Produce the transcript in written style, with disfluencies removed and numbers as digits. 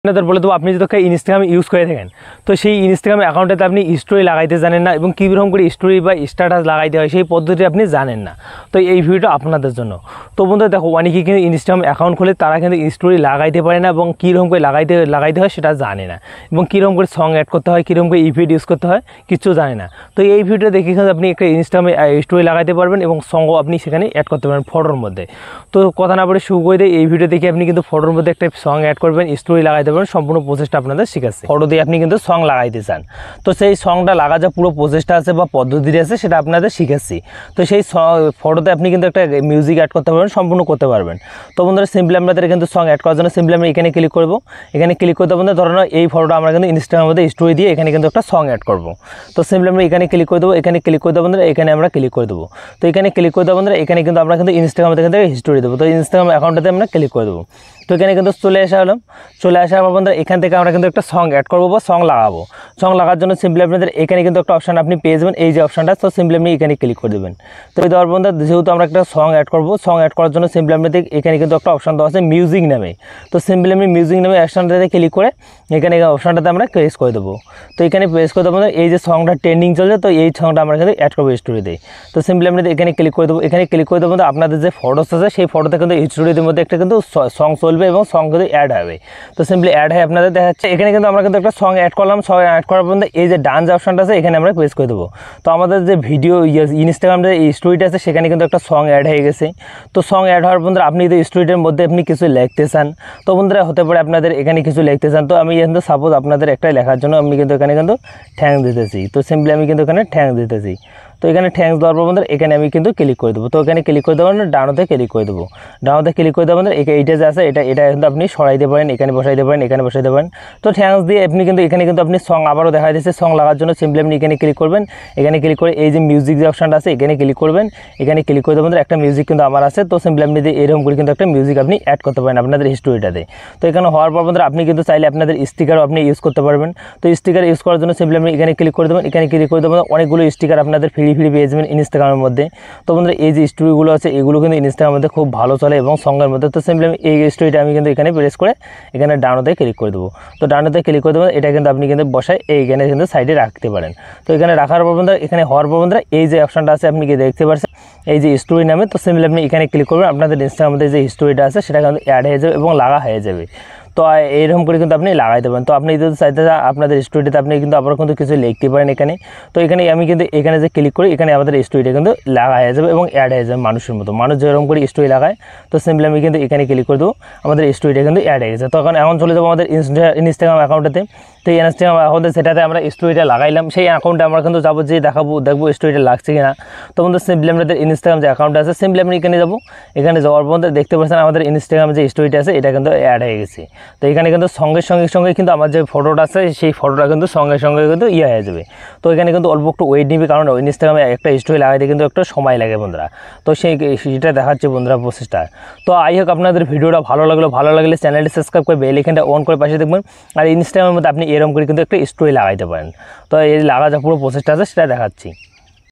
আপনাদের বলে দেবো, আপনি যদি ইনস্টাগ্রাম ইউজ করে থাকেন তো সেই ইনস্টাগ্রাম অ্যাকাউন্টে আপনি স্টোরি লাগাইতে জানেন না এবং কীরকম করে স্টোরি বা স্ট্যাটাস লাগাইতে হয় সেই পদ্ধতি আপনি জানেন না। তো এই ভিডিওটা আপনাদের জন্য। তো বন্ধুরা দেখো, অনেকে কিন্তু ইনস্টাগ্রাম অ্যাকাউন্ট খুলে তারা কিন্তু স্টোরি লাগাইতে পারে না এবং কীরকম করে লাগাইতে হয় সেটা জানে না, এবং কীরকম করে সং অ্যাড করতে হয়, কীরকম করে ইফেক্ট ইউজ করতে হয় কিছু জানে না। তো এই ভিডিওটা দেখে কিন্তু আপনি একটা ইনস্টাগ্রামে স্টোরি লাগাইতে পারবেন এবং সঙ্গও আপনি সেখানে অ্যাড করতে পারবেন ফটোর মধ্যে। তো কথা না বলে শুরু করে দিয়ে এই ভিডিও দেখে আপনি কিন্তু ফটোর মধ্যে একটা সং অ্যাড করবেন, স্টোরি লাগাইতে পারবেন। সম্পূর্ণ প্রসেসটা আপনাদের শিখাচ্ছি। ফটো দিয়ে আপনি কিন্তু সং লাগাইতে চান, তো সেই সংটা লাগা যা পুরো প্রসেসটা আছে বা পদ্ধতিটা আছে সেটা আপনাদের শিখাচ্ছি। তো সেই ফটোতে আপনি কিন্তু একটা মিউজিক অ্যাড করতে পারবেন, সম্পূর্ণ করতে পারবেন। তো বন্ধুরা সিম্পলি আমাদের কিন্তু সং অ্যাড করার জন্য সিম্পলি আমরা এখানে ক্লিক করবো। এখানে ক্লিক করতে বন্ধুরা ধরুন এই ফটোটা আমরা কিন্তু ইনস্টাগ্রামের মধ্যে স্টোরি দিয়ে এখানে কিন্তু একটা সং অ্যাড করবো। তো সিম্পলি আমরা এখানে ক্লিক করে দেবো। এখানে ক্লিক করে দেবো বন্ধুরা, এখানে আমরা ক্লিক করে দেবো। তো এখানে ক্লিক করে দেবো বন্ধুরা, এখানে কিন্তু আমরা কিন্তু ইনস্টাগ্রাম থেকে হিস্টোরি দেবো। তো ইনস্টাগ্রাম অ্যাকাউন্টটাতে আমরা ক্লিক করে দেবো। তো এখানে কিন্তু চলে আসার পর বন্ধুরা এখান থেকে আমরা কিন্তু একটা সং অ্যাড করবো বা সং লাগাবো। সং লাগার জন্য সিম্পলি আপনাদের এখানে কিন্তু একটা অপশান আপনি পেয়ে যাবেন, এই যে অপশানটা। তো সিম্পলি আপনি এখানে ক্লিক করে দেবেন। তো এই দেওয়ার বন্ধুরা যেহেতু আমরা একটা সং অ্যাড করবো, সং অ্যাড করার জন্য সিম্পলি আপনাদের এখানে কিন্তু একটা অপশান দেওয়া আছে মিউজিক নামে। তো সিম্পলি আমি মিউজিক নামে অপশানটাতে ক্লিক করে এখানে অপশানটাতে আমরা প্রেস করে দেবো। তো এখানে প্রেস করে দেবো এই যে সংটা ট্রেন্ডিং চলছে, তো এই সংটা আমরা কিন্তু অ্যাড করবো স্টোরিতে। তো সিম্পলি আপনাদের এখানে ক্লিক করে দেবো। এখানে ক্লিক করে দেবো আপনাদের যে ফটোস আছে সেই ফটোতে কিন্তু স্টোরির মধ্যে একটা কিন্তু সং চলবে এবং সং কিন্তু অ্যাড হবে। তো সিম্পলি অ্যাড হয়ে আপনাদের দেখাচ্ছে। এখানে কিন্তু আমরা কিন্তু একটা সং অ্যাড করলাম। সং অ্যাড করার পর এই যে ডান্স অপশনটা আছে এখানে আমরা প্রেস করে দেবো। তো আমাদের যে ভিডিও ইনস্টাগ্রাম যে স্টোরিটা আছে সেখানে কিন্তু একটা সং অ্যাড হয়ে গেছে। তো সং অ্যাড হওয়ার বন্ধুরা আপনি যদি স্টোরিটার মধ্যে আপনি কিছু লিখতে চান, তো বন্ধুরা হতে পারে আপনাদের এখানে কিছু লিখতে চান। তো আমি কিন্তু সাপোজ আপনাদের একটা লেখার জন্য আমি কিন্তু এখানে কিন্তু থ্যাঙ্কস দিতেছি। তো সিম্পলি আমি কিন্তু এখানে থ্যাঙ্কস দিতেছি। তো এখানে থ্যাঙ্কস দেওয়ার পর বন্ধুরা এখানে আমি কিন্তু ক্লিক করে দেবো। তো এখানে ক্লিক করে দেবো না, ডাউনতে ক্লিক করে দেবো। ডাউনতে ক্লিক করে দেবো বন্ধুরা এইটা যে আছে এটা কিন্তু আপনি সরাইতে পারেন, এখানে বসাইতে পারেন, এখানে বসাইতে পারেন। তো থ্যাঙ্কস দিয়ে আপনি কিন্তু এখানে কিন্তু আপনি সং আবারও দেখা দিচ্ছে। সং লাগার জন্য সিম্পলি আপনি এখানে ক্লিক করবেন। এখানে ক্লিক করে এই যে মিউজিক যে অপশনটা আছে এখানে ক্লিক করবেন। এখানে ক্লিক করে দেবো বন্ধুরা একটা মিউজিক কিন্তু আমার আছে। তো সিম্পলি আপনি এরকম করে কিন্তু একটা মিউজিক আপনি অ্যাড করতে পারেন আপনাদের হিস্টোরিটাতে। তো এখানে হওয়ার পর বন্ধুরা আপনি কিন্তু চাইলে আপনাদের স্টিকারও আপনি ইউজ করতে পারবেন। তো স্টিকার ইউজ করার জন্য সিম্পলি আপনি এখানে ক্লিক করে দেবেন। এখানে ক্লিক করে দেবেন অনেকগুলো স্টিকার আপনাদের ফ্রি পেয়ে যাবেন ইনস্টাগ্রামের মধ্যে। তো বন্ধুরা এই যে স্টোরিগুলো আছে এগুলো কিন্তু ইনস্টাগ্রামের মধ্যে খুব ভালো চলে এবং সঙ্গের মধ্যে। তো সিম্পলি আমি এই স্টোরিটা আমি কিন্তু এখানে প্রেস করে এখানে ডাউনতে ক্লিক করে দেবো। তো ডাউনতে ক্লিক করে দেবেন, এটা কিন্তু আপনি কিন্তু বসায় এইখানে কিন্তু সাইডে রাখতে পারেন। তো এখানে রাখার পর বন্ধুরা এখানে হওয়ার পর বন্ধুরা এই যে অপশনটা আছে আপনি কি দেখতে পাচ্ছেন এই যে স্টোরি নামে। তো সিম্পলি আপনি এখানে ক্লিক করবেন, আপনাদের ইনস্টাগ্রামের মধ্যে যে স্টোরিটা আছে সেটা কিন্তু অ্যাড হয়ে যাবে এবং লাগা হয়ে যাবে। তো এইরকম করে কিন্তু আপনি লাগাইতে পারেন। তো আপনি যদি চাইতে আপনাদের স্টোরিটাতে আপনি কিন্তু আবার কিন্তু কিছু লিখতে পারেন এখানে। তো এখানে আমি কিন্তু এখানে যে ক্লিক করি এখানে আমাদের স্টোরিটা কিন্তু লাগা হয়ে যাবে এবং অ্যাড হয়ে যাবে মানুষের মতো। মানুষ যেরকম করে স্টোরি লাগায়, তো সিম্পলি আমি কিন্তু এখানে ক্লিক করে দেবো, আমাদের স্টোরিটা কিন্তু অ্যাড হয়ে গেছে। তো এখন চলে যাবো আমাদের ইনস্টাগ্রাম অ্যাকাউন্টেতে। তো এই ইনস্টাগ্রাম অ্যাকাউন্টে সেটাতে আমরা স্টোরিটা লাগাইলাম, সেই অ্যাকাউন্টে আমরা কিন্তু যাবো যে দেখবো স্টোরিটা লাগছে কিনা। তো বন্ধু সিম্পলি আমাদের ইনস্টাগ্রাম যে অ্যাকাউন্ট আছে সিম্পলি আমি এখানে যাবো। এখানে যাওয়ার পর দেখতে পাচ্ছেন আমাদের ইনস্টাগ্রামে যে স্টোরিটা আছে এটা কিন্তু অ্যাড হয়ে গেছে। তো এখানে কিন্তু সঙ্গে কিন্তু আমার যে ফটোটা আছে সেই ফটোটা কিন্তু সঙ্গে কিন্তু হয়ে যাবে। তো এখানে কিন্তু অল্প একটু ওয়েট নিবে, কারণ ইনস্টাগ্রামে একটা স্টোরি লাগাইতে কিন্তু একটা সময় লাগে বন্ধুরা। তো সেটা দেখাচ্ছে বন্ধুরা প্রসেসটা। তো আই হোক আপনাদের ভিডিওটা ভালো লাগলে চ্যানেলটি সাবস্ক্রাইব করে বেল আইকনটা অন করে পাশে দেখবেন। আর ইনস্টাগ্রামের মধ্যে আপনি এরকম করে কিন্তু একটা স্টোরি লাগাইতে পারেন। তো এই লাগা যা পুরো প্রসেসটা আছে সেটা দেখাচ্ছি।